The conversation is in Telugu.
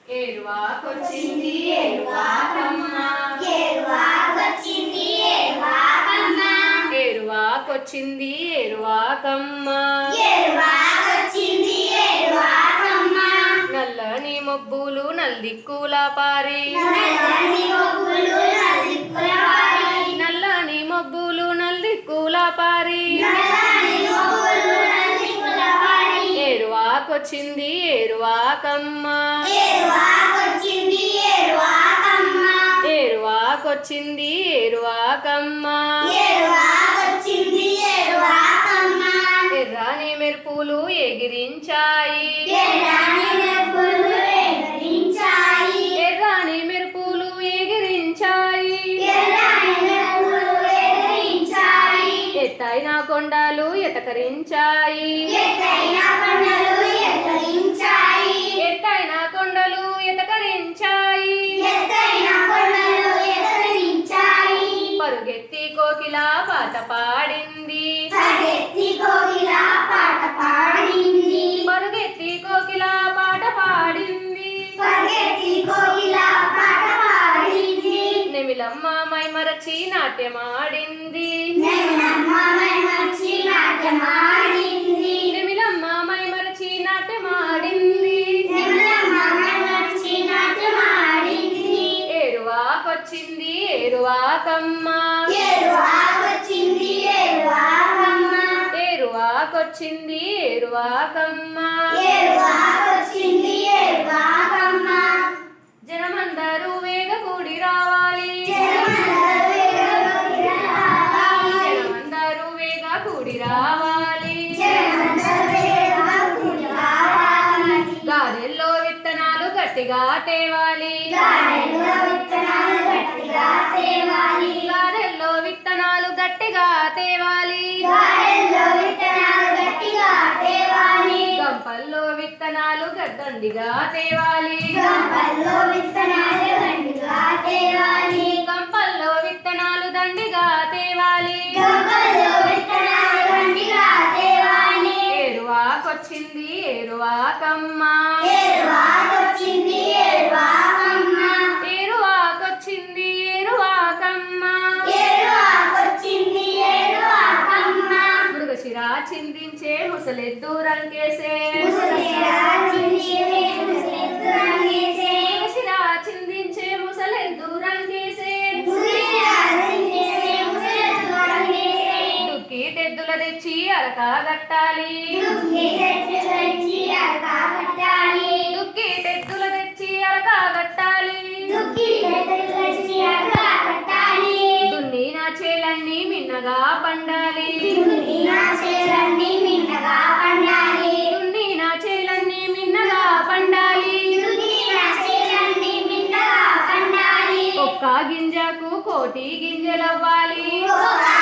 ఏరువాకొచ్చింది ఏరువాకమ్మ ఏరువాకొచ్చింది ఏరువాకమ్మ ఏరువాకొచ్చింది ఏరువాకమ్మ ఏరువాకొచ్చింది ఏరువాకమ్మ నల్లని మబ్బులు నల్దిక్కుల పారి నల్లని మబ్బులు నల్దిక్కుల పారి నల్లని మబ్బులు నల్దిక్కుల పారి నల్లని మబ్బులు నల్దిక్కుల పారి ఏరువాకొచ్చింది ఏరువాకమ్మ ఏరువాకొచ్చింది ఏరువాకమ్మ ఏరువాకొచ్చింది ఏరువాకమ్మ ఏరువాకొచ్చింది ఏరువాకమ్మ ఎర్రని మెరుపులు ఎగిరించాయి ఎర్రని మెరుపులు ఎగిరించాయి ఎర్రని మెరుపులు ఎగిరించాయి ఎర్రని మెరుపులు ఎగిరించాయి ఎత్తైన కొండలు ఎతకరించాయి ఎత్తైన కొండలు ఎగిరించాయి ఎత్తైన కొండలు ఎతకరించాయి ఎత్తైన కొండలు ఎగిరించాయి పరుగెత్తి కోకిల పాట పాడింది పరిగెత్తి కోకిల పాట పాడింది పరుగెత్తి కోకిల పాట పాడింది పరిగెత్తి కోకిల పాట పాడింది నెమిలమ్మ మైమరచి నాట్యమాడింది నెమలమ్మ మైమరచి నాట్యమాడింది నెమిలమ్మ మైమరచి నాట్యమాడింది నెమలమ్మ మైమరచి నాట్యమాడింది ఏరువాకొచ్చింది ఏరువాకమ్మ ఏరువాకొచ్చింది ఏరువాకమ్మ ఏరువాకొచ్చింది ఏరువాకమ్మ ఏరువాకొచ్చింది ఏరువాకమ్మ జనమందరూ వేగ కూడి రావాలి జనమందరూ వేగ రావాలి జనమందరూ వేగ కూడి రావాలి జనమందరూ వేగ కూడి రావాలి గారెల్లో విత్తనాలు గట్టిగా తేవాలి గారెలో విత్తనాలు గట్టిగా తేవాలి గారెల్లో విత్తనాలు గట్టిగా తేవాలి గారెలో విత్తనాలు గట్టిగా తేవాలి గంపల్లో విత్తనాలు గద్దండిగా తేవాలి గంపల్లో విత్తనాలు గట్టిగా తేవాలి గంపల్లో విత్తనాలు దండిగా తేవాలి గంపల్లో విత్తనాలు గట్టిగా తేవాలి ఏరువాకొచ్చింది ఏరువాకమ్మ ఏరువాకొచ్చింది ఏరువాకమ్మ ఏరువాకొచ్చింది ఏరువాకమ్మ ఏరువాకొచ్చింది ఏరువాకమ్మ మృగశిర చిందించే ముసలెద్దు రంకేసే ముసలిరా చిందించే ముసలెద్దు రంగేసే మృగశిర చిందించే ముసలెద్దు రంకేసే ముసలిరా చిందించే ముసలెద్దు రంగేసే దుక్కిటెద్దుల తెచ్చి అరకాగట్టాలి దుఃఖితెచ్చి అరకాగట్టాలి దుక్కిటెద్దుల తెచ్చి అరకాగట్టాలి దుఃఖితెచ్చి అరకాగట్టాలి దున్నిన చేలన్నీ మిన్నగా పండాలి దున్నిన చేలన్నీ మిన్నగా పండాలి దున్నిన చేలన్నీ మిన్నగా పండాలి దున్నిన చేలన్నీ మిన్నగా పండాలి ఒక్క గింజకు కోటి గింజలవ్వాలి ఒక్క